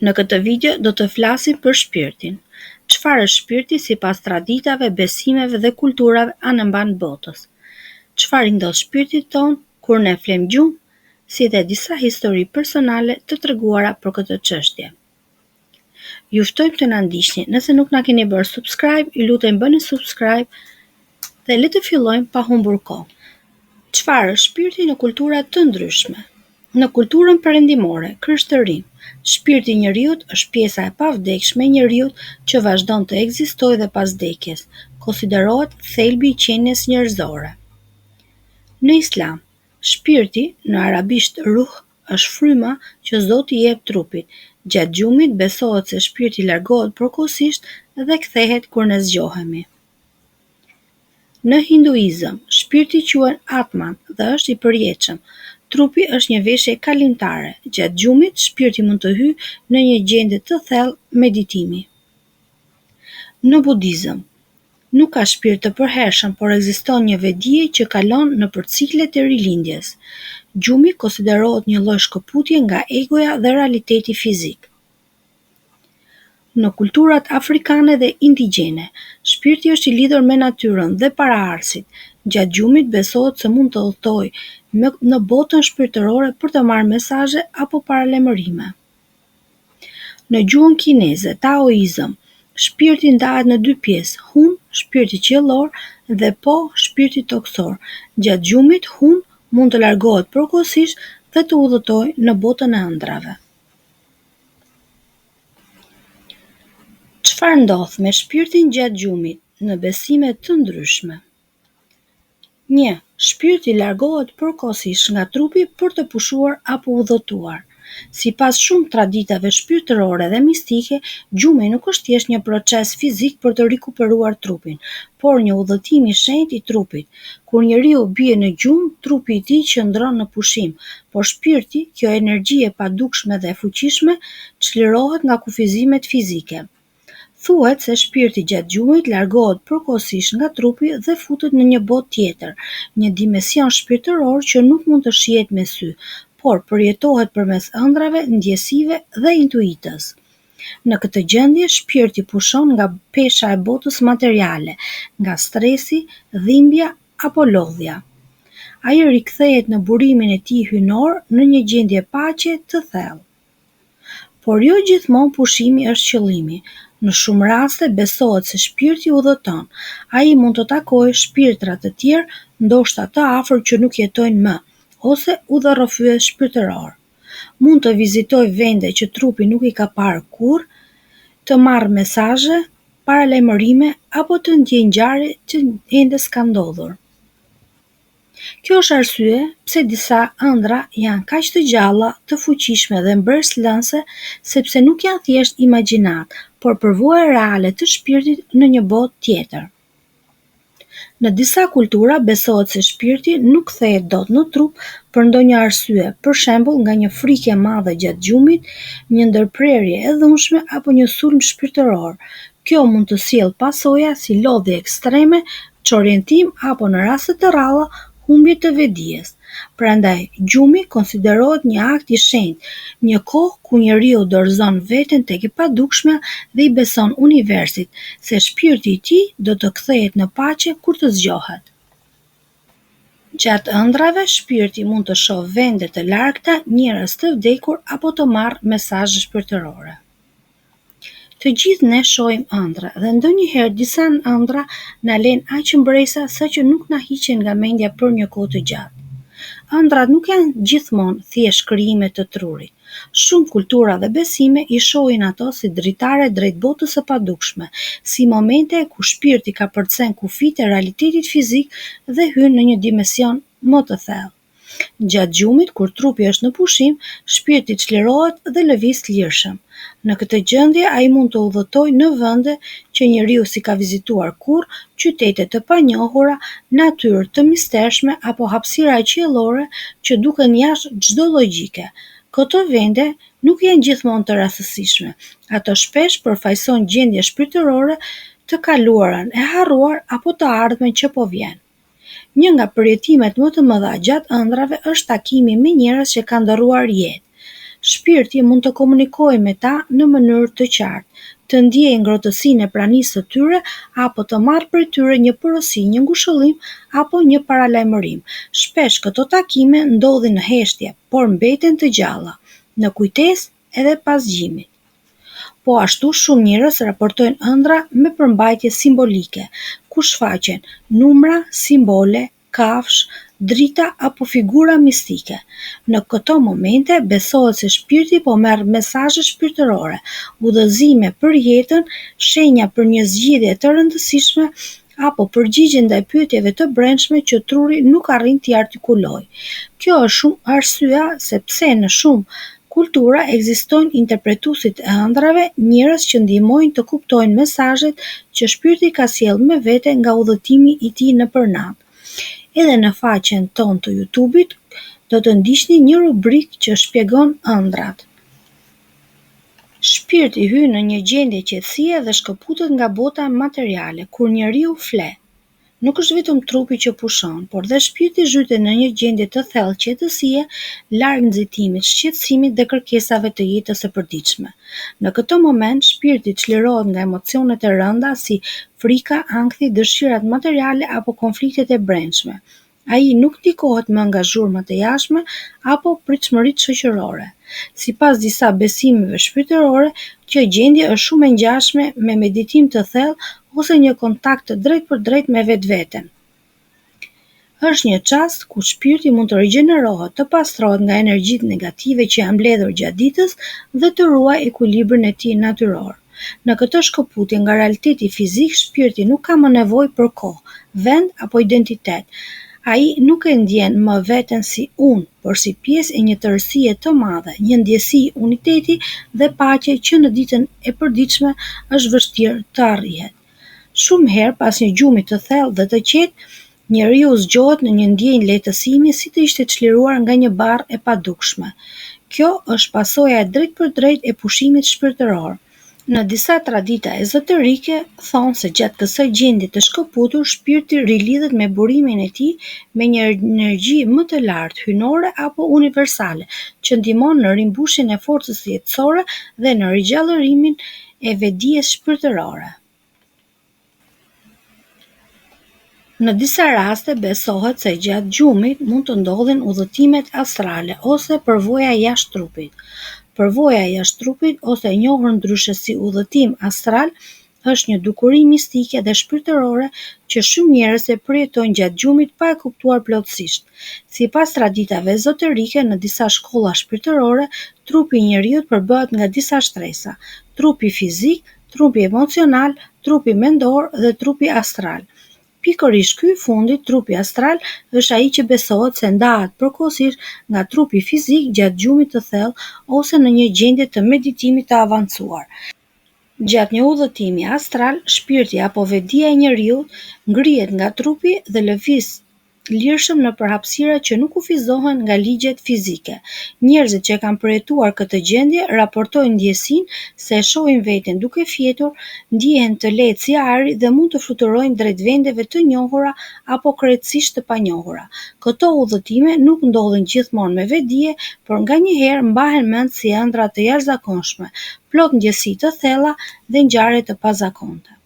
Në këtë video do të flasim për shpirtin. Çfarë është shpirti sipas traditave, besimeve dhe kulturave anë mban botës? Çfarë i ndodh shpirtit ton kur ne flem gjumë? Si dhe disa histori personale të treguara për këtë çështje. Ju ftojmë të na ndiqni. Nëse nuk na keni bërë subscribe, ju lutem bëni subscribe dhe le të fillojmë pa humbur kohë. Çfarë është shpirti në kultura të ndryshme? Në kulturën perëndimore, krishterime, shpirti i njeriut është pjesa e pavdekshme e njeriut që vazhdon të ekzistojë dhe pas vdekjes. Konsiderohet thelbi i qenies njerëzore. Në Islam, shpirti, në arabisht ruh, është fryma që Zoti i jep trupit. Gjatë gjumit besohet se shpirti largohet përkohësisht dhe kthehet kur ne zgjohemi. Në hinduizëm, shpirti quhet Atman dhe është i përjetshëm. Trupi është një veshje kalimtare. Gjatë gjumit, shpirti mund të hyjë në një gjendje të thellë meditimi. Në budizëm, nuk ka shpirt të përhershëm, por ekziston një vedije që kalon nëpër ciklet e rilindjes. Gjumi konsiderohet një lloj shkëputje nga egoja dhe realiteti fizik. Në kulturat afrikane dhe indigjene, shpirti është i lidhur me natyrën dhe paraardhësit. Gjatë gjumit besohet se mund të udhëtojë në botën shpirtërore për të marrë mesazhe apo paralajmërime. Në gjuhën kineze, taoizëm, shpirti ndahet në dy pjesë: Hun, shpirti qiellor, dhe Po, shpirti toksor. Gjatë gjumit, Hun mund të largohet përkohësisht dhe të udhëtojë në botën e ëndrave. Çfarë ndodh me shpirtin gjatë gjumit? Në besime të ndryshme. 1. Shpirti largohet përkohësisht nga trupi për të pushuar apo udhëtuar. Sipas shumë traditave shpirtërore dhe mistike, gjumi nuk është thjesht një proces fizik për të rikuperuar trupin, por një udhëtim i shenjtë i trupit. Kur njeriu bie në gjumë, trupi i tij qëndron në pushim, por shpirti, kjo energji e padukshme dhe e fuqishme, çlirohet nga kufizimet fizike. Thuhet se shpirti gjatë gjumit largohet përkohësisht nga trupi dhe futet në një botë tjetër, një dimension shpirtëror që nuk mund të shihet me sy, por përjetohet përmes ëndrave, ndjesive dhe intuitës. Në këtë gjendje, shpirti pushon nga pesha e botës materiale, nga stresi, dhimbja apo lodhja. Ai rikthehet në burimin e tij hyjnor në një gjendje paqe të thellë. Por jo gjithmonë pushimi është qëllimi. Në shumë raste besohet se shpirti udhëton. Ai mund të takojë shpirtra të tjerë, ndoshta të afër që nuk jetojnë më, ose udhërrofyes shpirtëror. Mund të vizitojë vende që trupi nuk i ka parë kurrë, të marrë mesazhe, paralajmërime apo të ndjejë ngjarje që ende s'ka ndodhur. Kjo është arsye pse disa ëndra janë kaq të gjalla, të fuqishme dhe mbërslënse, sepse nuk janë thjesht imagjinat, por përvojë reale të shpirtit në një botë tjetër. Në disa kultura besohet se shpirti nuk kthehet dot në trup për ndonjë arsye, për shembull nga një frikë e madhe gjatë gjumit, një ndërprerje e dhunshme apo një sulm shpirtëror. Kjo mund të sjellë pasoja si lodhje ekstreme, çorientim apo në raste të rralla humbje të vedijes. Prandaj, gjumi konsiderohet një akt i shenjtë, një kohë ku njeriu dorëzon veten tek e padukshmja dhe i beson universit se shpirti i tij do të kthehet në paqe kur të zgjohet. Gjatë ëndrave, shpirti mund të shohë vende të largta, njerëz të vdekur apo të marrë mesazhe shpirtërore. Të gjithë ne shohim ëndra dhe ndonjëherë disa ëndra na lejnë aq mbresa saqë nuk na hiqen nga mendja për një kohë të gjatë. Ëndrat nuk janë gjithmonë thjesht krijime të trurit. Shumë kultura dhe besime i shohin ato si dritare drejt botës së padukshme, si momente ku shpirti ka përcen kufijtë e realitetit fizik dhe hyn në një dimension më të thellë. Gjatë gjumit, kur trupi është në pushim, shpirti çlirohet dhe lëviz lirshëm. Në këtë gjendje, ai mund të udhëtojë në vende që njeriu s'i ka vizituar kurrë, qytete të panjohura, natyrë të mistershme apo hapësira qiellore që duken jashtë çdo logjike. Këto vende nuk janë gjithmonë të rastësishme. Ato shpesh përfaqësojnë gjendje shpirtërore të kaluarën e harruar apo të ardhmen që po vjen. Një nga përjetimet më të mëdha gjatë ëndrave është takimi me njerëz që kanë ndërruar jetë. Shpirti mund të komunikojë me ta në mënyrë të qartë, të ndjejë ngrohtësinë e pranisë së tyre apo të marrë prej tyre një porosi, një ngushëllim apo një paralajmërim. Shpesh këto takime ndodhin në heshtje, por mbeten të gjalla, në kujtesë edhe pas gjimit. Po ashtu shumë njerëz raportojnë ëndra me përmbajtje simbolike, ku shfaqen numra, simbole, kafsh, drita apo figura mistike. Në këto momente besohet se shpirti po merr mesazhe shpirtërore, udhëzime për jetën, shenja për një zgjidhje të rëndësishme apo përgjigje ndaj pyetjeve të brendshme që truri nuk arrin t'i artikulojë. Kjo është shumë arsyeja se pse në shumë kultura ekzistojnë interpretuesit e ëndrave, njerëz që ndihmojnë të kuptojnë mesazhet që shpirti ka sjellë me vete nga udhëtimi i tij nëpër natë. Edhe në faqen tonë të YouTube-it do të ndiqni një rubrikë që shpjegon ëndrat. Shpirti hyn në një gjendje qetësie dhe shkëputet nga bota materiale kur njeriu fle. Nuk është vetëm trupi që pushon, por dhe shpirti zhytet në një gjendje të thellë qetësie, larg nxitimit, shqetësimit dhe kërkesave të jetës së përditshme. Në këtë moment, shpirti çlirohet nga emocionet e rënda si frika, ankthi, dëshirat materiale apo konfliktet e brendshme. Ai nuk ndikohet më nga zhurmat e jashtme apo pritshmëritë shoqërore. Sipas disa besimeve shpirtërore, kjo gjendje është shumë e ngjashme me meditim të thellë ose një kontakt të drejtpërdrejtë me vetveten. Është një çast ku shpirti mund të rigjenerohet, të pastrohet nga energjitë negative që janë mbledhur gjatë ditës dhe të ruajë ekuilibrin e tij natyror. Në këtë shkëputje nga realiteti fizik, shpirti nuk ka më nevojë për kohë, vend apo identitet. Ai nuk e ndjen më veten si unë, por si pjesë e një tërësie të madhe, një ndjesi uniteti dhe paqe që në ditën e përditshme është vështirë të arrihet. Shumë herë pas një gjumi të thellë dhe të qetë, njeriu zgjohet në një ndjenjë lehtësimi si të ishte çliruar nga një barrë e padukshme. Kjo është pasoja e drejtpërdrejtë e pushimit shpirtëror. Në disa tradita ezoterike thonë se gjatë kësaj gjendje të shkëputur, shpirti rilidhet me burimin e tij me një energji më të lartë, hynore apo universale, që ndihmon në rimbushjen e forcës jetësore dhe në rigjallërimin e vetdijes shpirtërore. Në disa raste besohet se gjatë gjumit mund të ndodhin udhëtimet astrale ose përvoja jashtë trupit. Përvoja jashtë trupit, ose e njohur ndryshe si udhëtim astral, është një dukuri mistike dhe shpirtërore që shumë njerëz e përjetojnë gjatë gjumit pa e kuptuar plotësisht. Sipas traditave ezoterike, në disa shkolla shpirtërore, trupi i njeriu përbëhet nga disa shtresa: trupi fizik, trupi emocional, trupi mendor dhe trupi astral. Pikërisht ky i fundit, trupi astral, është ai që besohet se ndahet përkohësisht nga trupi fizik gjatë gjumit të thellë ose në një gjendje të meditimit të avancuar. Gjatë një udhëtimi astral, shpirti apo vetdia e njeriut ngrihet nga trupi dhe lëviz lirshëm nëpër hapësira që nuk kufizohen nga ligjet fizike. Njerëzit që kanë përjetuar këtë gjendje raportojnë ndjesinë se e shohin veten duke fjetur, ndihen të lehtë si ajri dhe mund të fluturojnë drejt vendeve të njohura apo krejtësisht të panjohura. Këto udhëtime nuk ndodhin gjithmonë me vetdije, por nganjëherë mbahen mend si ëndra të jashtëzakonshme, plot ndjesi të thella dhe ngjarje të pazakonta.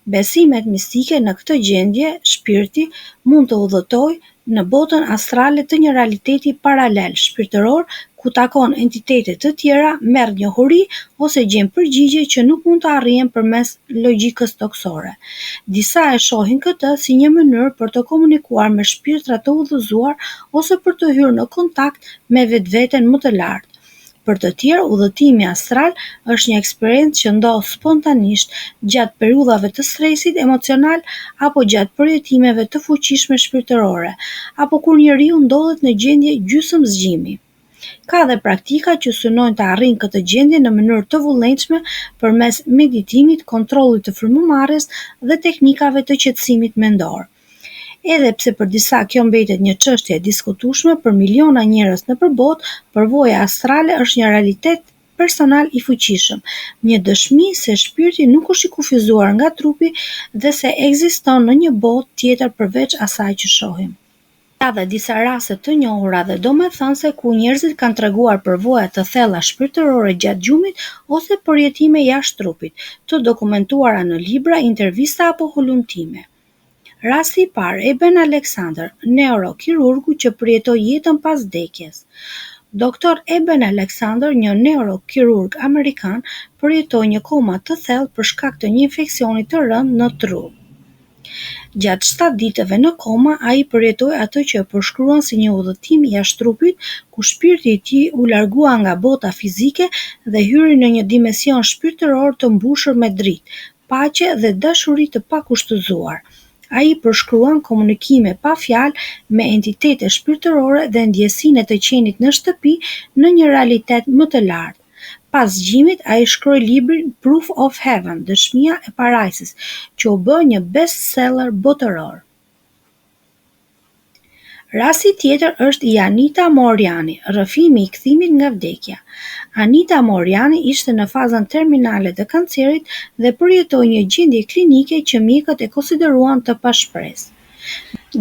Besimet mistike në këtë gjendje, shpirti mund të udhëtojë në botën astrale të një realiteti paralel shpirtëror ku takon entitete të tjera, merr njohuri ose gjen përgjigje që nuk mund të arrihen përmes logjikës toksore. Disa e shohin këtë si një mënyrë për të komunikuar me shpirtra të udhëzuar ose për të hyrë në kontakt me vetveten më të lartë. Për të tjerë, udhëtimi astral është një eksperiencë që ndodh spontanisht gjatë periudhave të stresit emocional apo gjatë përjetimeve të fuqishme shpirtërore, apo kur njeriu ndodhet në gjendje gjysmë zgjimi. Ka dhe praktika që synojnë të arrijnë këtë gjendje në mënyrë të vullnetshme përmes meditimit, kontrollit të frymëmarrjes dhe teknikave të qetësimit mendor. Edhe pse për disa kjo mbetet një çështje e diskutueshme, për miliona njerëz nëpër botë, përvoja astrale është një realitet personal i fuqishëm, një dëshmi se shpirti nuk është i kufizuar nga trupi dhe se ekziston në një botë tjetër përveç asaj që shohim. Ka dhe disa raste të njohura dhe domethënëse ku njerëzit kanë treguar përvoja të thella shpirtërore gjatë gjumit ose përjetime jashtë trupit, të dokumentuara në libra, intervista apo hulumtime. Rasti i parë, Eben Alexander, neurokirurgu që përjetoi jetën pas vdekjes. Doktor Eben Alexander, një neurokirurg amerikan, përjetoi një koma të thellë për shkak të një infeksioni të rëndë në tru. Gjatë 7 ditëve në koma, ai përjetoi atë që e përshkruan si një udhëtim jashtë trupit, ku shpirti i tij u largua nga bota fizike dhe hyri në një dimension shpirtëror të mbushur me dritë, paqe dhe dashuri të pakushtëzuar. Ai përshkruan komunikime pa fjalë me entitete shpirtërore dhe ndjesinë e të qenit në shtëpi në një realitet më të lartë. Pas gjimit, ai shkroi librin Proof of Heaven, Dëshmia e Parajsës, që u bë një bestseller botëror. Rasti tjetër është i Anita Moriani, rrëfimi i kthimit nga vdekja. Anita Moriani ishte në fazën terminale të kancerit dhe përjetoi një gjendje klinike që mjekët e konsideruan të pashpresë.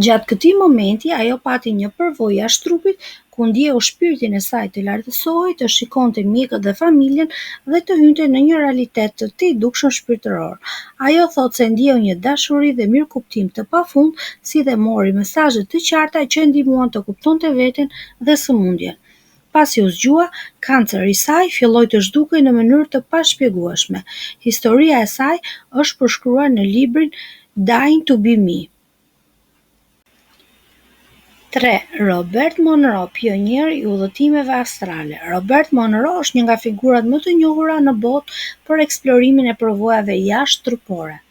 Gjatë këtij momenti, ajo pati një përvojë jashtë trupit, ku ndjeu shpirtin e saj të lartësohej, të shikonte mjekët dhe familjen dhe të hynte në një realitet të tejdukshëm shpirtëror. Ajo thotë se ndjeu një dashuri dhe mirëkuptim të pafund, si dhe mori mesazhe të qarta që e ndihmuan të kuptonte veten dhe sëmundjen. Pasi u zgjua, kanceri i saj filloi të zhdukej në mënyrë të pashpjegueshme. Historia e saj është përshkruar në librin Dying to be Me. 3. Robert Monroe, pionier i udhëtimeve astrale. Robert Monroe është një nga figurat më të njohura në botë për eksplorimin e përvojave jashtë trupore.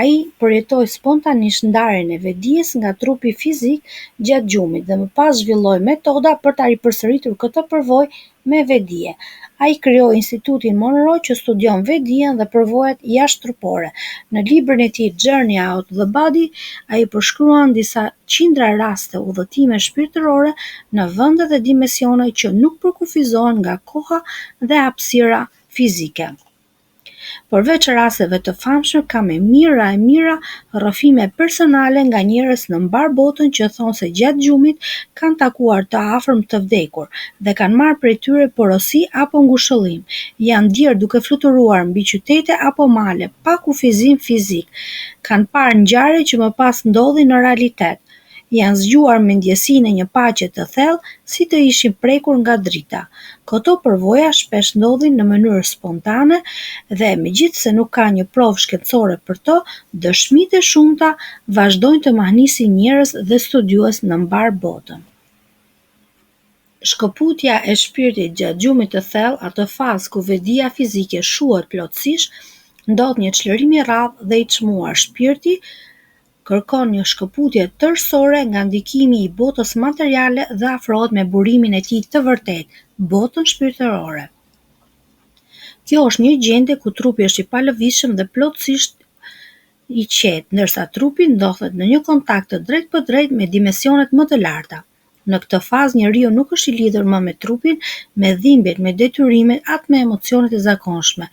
Ai përjetoi spontanisht ndarjen e vedijes nga trupi fizik gjatë gjumit dhe më pas zhvilloi metoda për ta ripërsëritur këtë përvojë me vedije. Ai krijoi Institutin Monroe që studion vedijen dhe përvojat jashtrupore. Në librin e tij Journey Out the Body, ai përshkruan disa qindra raste udhëtime shpirtërore në vende dhe dimensione që nuk përkufizohen nga koha dhe hapësira fizike. Përveç rasteve të famshme, ka me mira rrëfime personale nga njerëz në mbar botën që thonë se gjatë gjumit kanë takuar të afërm të vdekur dhe kanë marrë prej tyre porosi apo ngushëllim. Janë ndier duke fluturuar mbi qytete apo male pa kufizim fizik. Kanë parë ngjarje që më pas ndodhin në realitet. Janë zgjuar me ndjesinë e një paqe të thellë, si të ishin prekur nga drita. Këto përvoja shpesh ndodhin në mënyrë spontane dhe megjithëse nuk ka një provë shkencore për to, dëshmitë e shumta vazhdojnë të mahnisin njerëz dhe studiues në mbar botën. Shkëputja e shpirtit gjatë gjumit të thellë, atë fazë ku vedia fizike shuhet plotësisht, ndodh një çlirim i rradhë dhe i çmuar. Shpirti kërkon një shkëputje tërësore nga ndikimi i botës materiale dhe afrohet me burimin e tij të vërtetë, botën shpirtërore. Kjo është një gjendje ku trupi është i palëvizshëm dhe plotësisht i qetë, ndërsa trupi ndodhet në një kontakt të drejtpërdrejtë me dimensionet më të larta. Në këtë fazë njeriu nuk është i lidhur më me trupin, me dhimbjet, me detyrimet, atë me emocionet e zakonshme.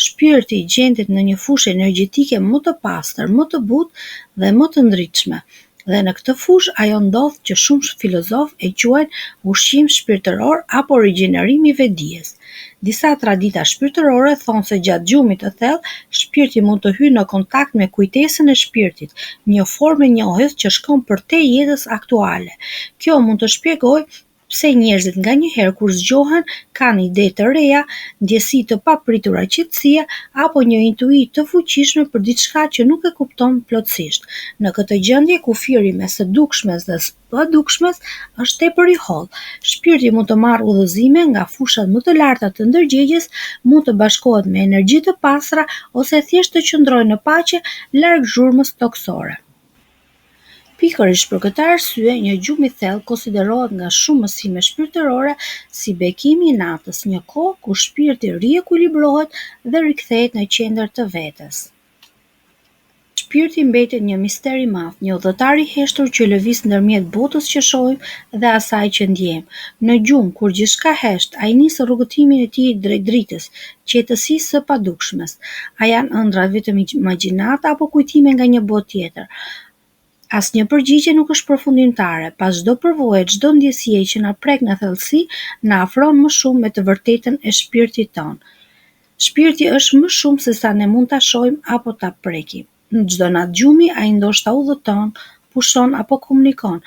Shpirti gjendet në një fushë energjetike më të pastër, më të butë dhe më të ndritshme. Dhe në këtë fushë ajo ndodh që shumë filozofë e quajnë ushqim shpirtëror apo rigjenerim i vedijes. Disa tradita shpirtërore thonë se gjatë gjumit të thellë, shpirti mund të hyjë në kontakt me kujtesën e shpirtit, një formë njohjes që shkon përtej jetës aktuale. Kjo mund të shpjegojë pse njerëzit nganjëherë kur zgjohen kanë ide të reja, ndjesi të papritura qetësie apo një intuitë të fuqishme për diçka që nuk e kupton plotësisht. Në këtë gjendje kufiri mes së dukshmes dhe së padukshmes është tepër i hollë. Shpirti mund të marrë udhëzime nga fushat më të larta të ndërgjegjes, mund të bashkohet me energji të pastra ose thjesht të qëndrojë në paqe larg zhurmës toksore. Pikërisht për këtë arsye, një gjumë i thellë konsiderohet nga shumë mësime shpirtërore si bekimi i natës, një kohë ku shpirti riekuilibrohet dhe rikthehet në qendër të vetes. Shpirti mbetet një mister i madh, një udhëtar i heshtur që lëviz ndërmjet botës që shohim dhe asaj që ndjejmë. Në gjumë, kur gjithçka hesht, ai nis rrugëtimin e tij drejt dritës, qetësisë së padukshmes. A janë ëndra vetëm imagjinata apo kujtime nga një botë tjetër? Asnjë përgjigje nuk është përfundimtare, pas çdo përvoje, çdo ndjesie që na prek në thellësi, na afron më shumë me të vërtetën e shpirtit tonë. Shpirti është më shumë se sa ne mund ta shohim apo ta prekim. Në çdo natë gjumi ai ndoshta udhëton, pushon apo komunikon,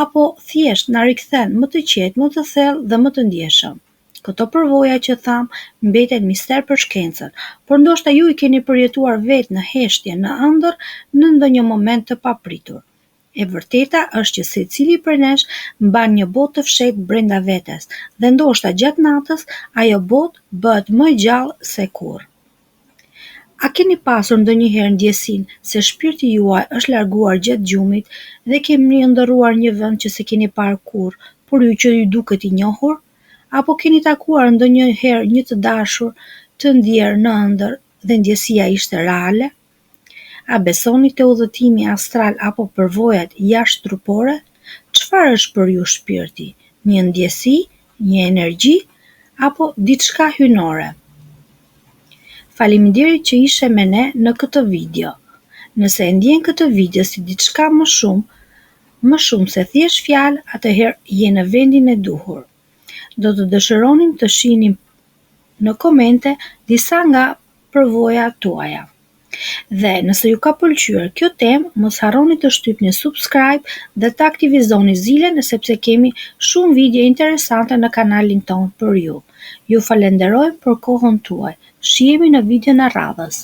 apo thjesht na rikthen më të qetë, më të thellë dhe më të ndjeshëm. Këto përvoja që tham mbeten mister për shkencën, por ndoshta ju i keni përjetuar vetë në heshtje, në ëndër, në ndonjë moment të papritur. E vërteta është që secili prej nesh mban një botë të fshehtë brenda vetes, dhe ndoshta gjatë natës ajo botë bëhet më e gjallë se kurrë. A keni pasur ndonjëherë ndjesinë se shpirti juaj është larguar gjatë gjumit dhe keni ndërruar një vend që se keni parë kurrë, por që ju duket i njohur? Apo keni takuar ndonjëherë një të dashur, të ndjerë në ëndër dhe ndjesia ishte reale? A besoni te udhëtimi astral apo përvojat jashtëtrupore? Çfarë është për ju shpirti? Një ndjesi, një energji apo diçka hyjnore? Faleminderit që ishe me ne në këtë video. Nëse e ndjen këtë video si diçka më shumë se thjesht fjalë, atëherë je në vendin e duhur. Do të dëshironim të shihnim në komente disa nga përvojat tuaja. Dhe nëse ju ka pëlqyer kjo temë, mos harroni të shtypni subscribe dhe të aktivizoni zilen sepse kemi shumë video interesante në kanalin tonë për ju. Ju falenderoj për kohën tuaj. Shihemi në videon e radhës.